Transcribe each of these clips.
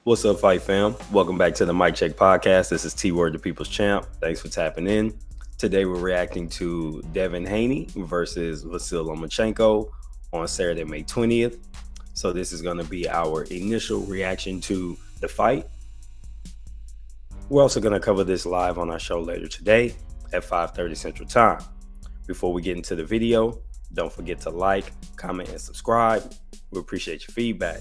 What's up, Fight Fam? Welcome back to the Mic Check Podcast. This is T Word, the People's Champ. Thanks for tapping in. Today we're reacting to Devin Haney versus Vasiliy Lomachenko on Saturday, May 20th. So this is going to be our initial reaction to the fight. We're also going to cover this live on our show later today at 5:30 Central Time. Before we get into the video, don't forget to like, comment, and subscribe. We appreciate your feedback.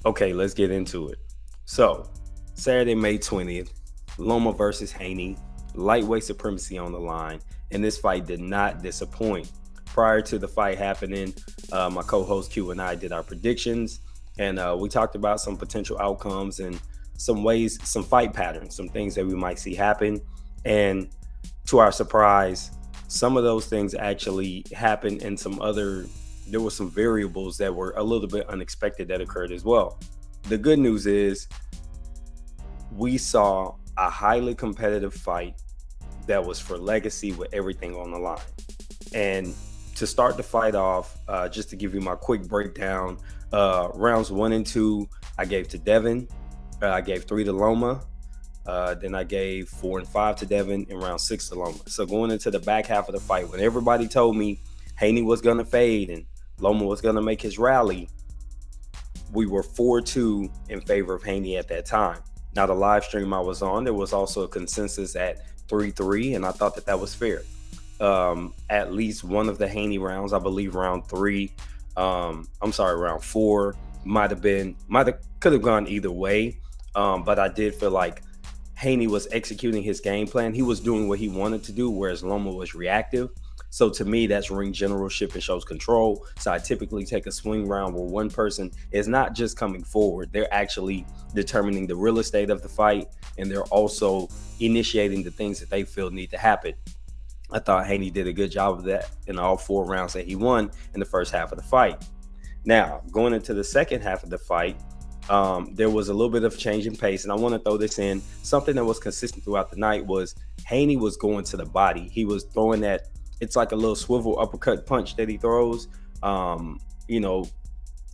Okay, let's get into it. So, Saturday, May 20th, Loma versus Haney, lightweight supremacy on the line, and this fight did not disappoint. Prior to the fight happening, my co-host Q and I did our predictions, and we talked about some potential outcomes and some ways, some fight patterns, some things that we might see happen. And to our surprise, some of those things actually happened, and there were some variables that were a little bit unexpected that occurred as well. The good news is we saw a highly competitive fight that was for legacy with everything on the line. And to start the fight off, just to give you my quick breakdown, rounds 1 and 2, I gave to Devin. I gave 3 to Loma. Then I gave 4 and 5 to Devin, and round 6 to Loma. So going into the back half of the fight, when everybody told me Haney was going to fade and Loma was going to make his rally, we were 4-2 in favor of Haney at that time. Now, the live stream I was on, there was also a consensus at 3-3, and I thought that was fair. At least one of the Haney rounds, I believe round 4 could have gone either way. But I did feel like Haney was executing his game plan. He was doing what he wanted to do, whereas Loma was reactive. So to me, that's ring generalship and shows control. So I typically take a swing round where one person is not just coming forward, they're actually determining the real estate of the fight, and they're also initiating the things that they feel need to happen. I thought Haney did a good job of that in all 4 rounds that he won in the first half of the fight. Now, going into the second half of the fight, there was a little bit of change in pace, and I want to throw this in. Something that was consistent throughout the night was Haney was going to the body. He was throwing that, it's like a little swivel uppercut punch that he throws.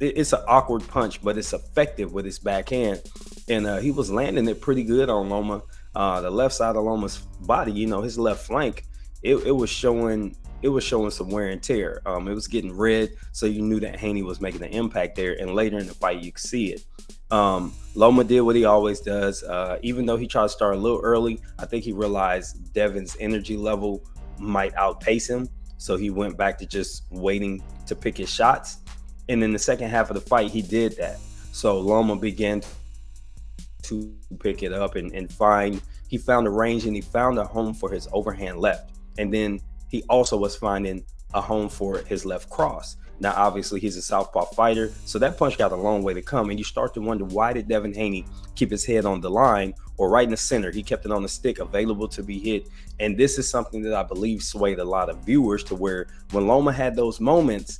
It's an awkward punch, but it's effective with his backhand. And he was landing it pretty good on Loma. The left side of Loma's body, his left flank, it was showing some wear and tear. It was getting red, so you knew that Haney was making an impact there. And later in the fight, you could see it. Loma did what he always does. Even though he tried to start a little early, I think he realized Devin's energy level might outpace him, so he went back to just waiting to pick his shots. And in the second half of the fight, he did that. So Loma began to pick it up and he found a range, and he found a home for his overhand left. And then he also was finding a home for his left cross. Now, obviously, he's a southpaw fighter, so that punch got a long way to come. And you start to wonder, why did Devin Haney keep his head on the line or right in the center? He kept it on the stick, available to be hit. And this is something that I believe swayed a lot of viewers to where when Loma had those moments,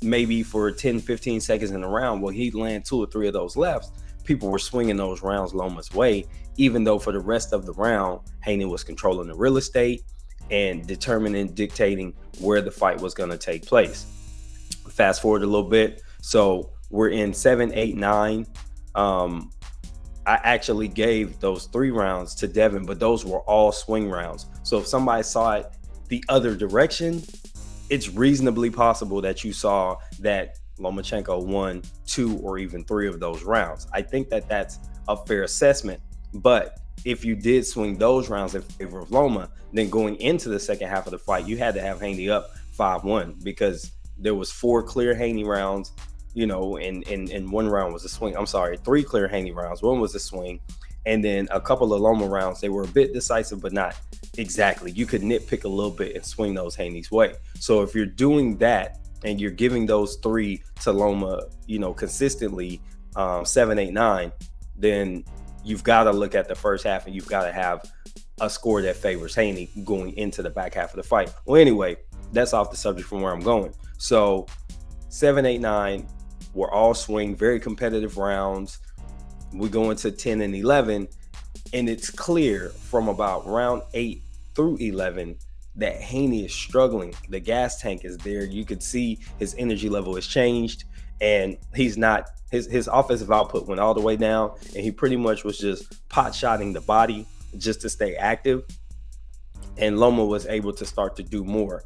maybe for 10, 15 seconds in a round, where he'd land 2 or 3 of those lefts, people were swinging those rounds Loma's way, even though for the rest of the round, Haney was controlling the real estate and determining, dictating where the fight was going to take place. Fast forward a little bit. So we're in 7, 8, 9. I actually gave those 3 rounds to Devin, but those were all swing rounds. So if somebody saw it the other direction, it's reasonably possible that you saw that Lomachenko won 2 or even 3 of those rounds. I think that that's a fair assessment. But if you did swing those rounds in favor of Loma, then going into the second half of the fight, you had to have Haney up 5-1, because there was 4 clear Haney rounds, and 1 round was a swing. I'm sorry, 3 clear Haney rounds. 1 was a swing. And then a couple of Loma rounds, they were a bit decisive, but not exactly. You could nitpick a little bit and swing those Haney's way. So if you're doing that and you're giving those 3 to Loma, consistently, 7, 8, 9, then you've got to look at the first half, and you've got to have a score that favors Haney going into the back half of the fight. Well, anyway, that's off the subject from where I'm going. So 7, 8, 9 were all swing, very competitive rounds. We go into 10 and 11, and it's clear from about round 8 through 11 that Haney is struggling. The gas tank is there. You could see his energy level has changed. and he's not, his offensive output went all the way down, and he pretty much was just pot shotting the body just to stay active. And Loma was able to start to do more.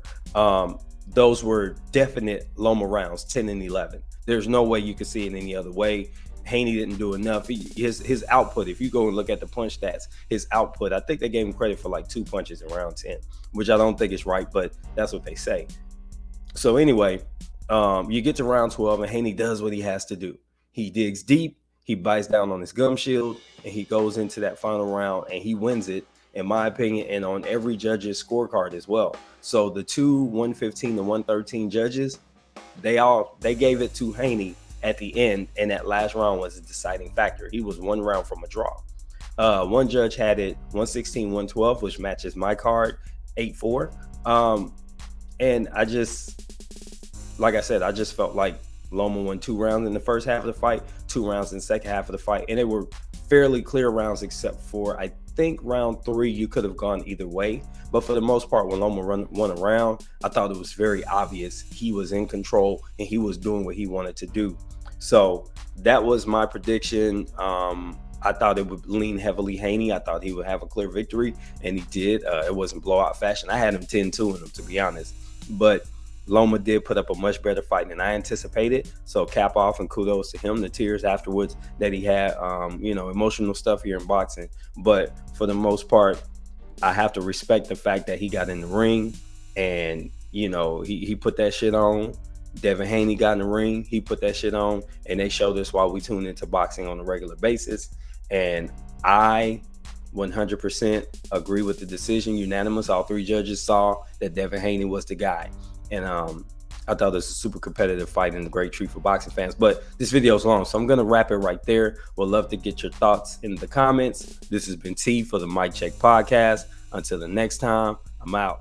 Those were definite Loma rounds, 10 and 11. There's no way you could see it any other way. Haney didn't do enough. His output, if you go and look at the punch stats, his output, I think they gave him credit for like 2 punches in round 10, which I don't think is right, but that's what they say. So anyway, you get to round 12, and Haney does what he has to do. He digs deep, he bites down on his gum shield, and he goes into that final round, and he wins it, in my opinion, and on every judge's scorecard as well. So the two 115 to 113 judges, they gave it to Haney at the end, and that last round was a deciding factor. He was 1 round from a draw. One judge had it 116, 112, which matches my card, 8-4. And I just, like I said, I just felt like Loma won 2 rounds in the first half of the fight, 2 rounds in the second half of the fight, and they were fairly clear rounds, except for, I think, round 3 you could have gone either way. But for the most part, when Loma won a round, I thought it was very obvious he was in control and he was doing what he wanted to do. So that was my prediction. I thought it would lean heavily Haney. I thought he would have a clear victory, and he did. It wasn't blowout fashion. I had him 10-2 in him, to be honest. But Loma did put up a much better fight than I anticipated. So cap off and kudos to him. The tears afterwards that he had, emotional stuff here in boxing. But for the most part, I have to respect the fact that he got in the ring and, he put that shit on. Devin Haney got in the ring. He put that shit on, and they showed us why we tune into boxing on a regular basis. And I 100% agree with the decision, unanimous. All 3 judges saw that Devin Haney was the guy. And I thought it was a super competitive fight and a great treat for boxing fans. But this video is long, so I'm going to wrap it right there. Would love to get your thoughts in the comments. This has been T for the Mic Check Podcast. Until the next time, I'm out.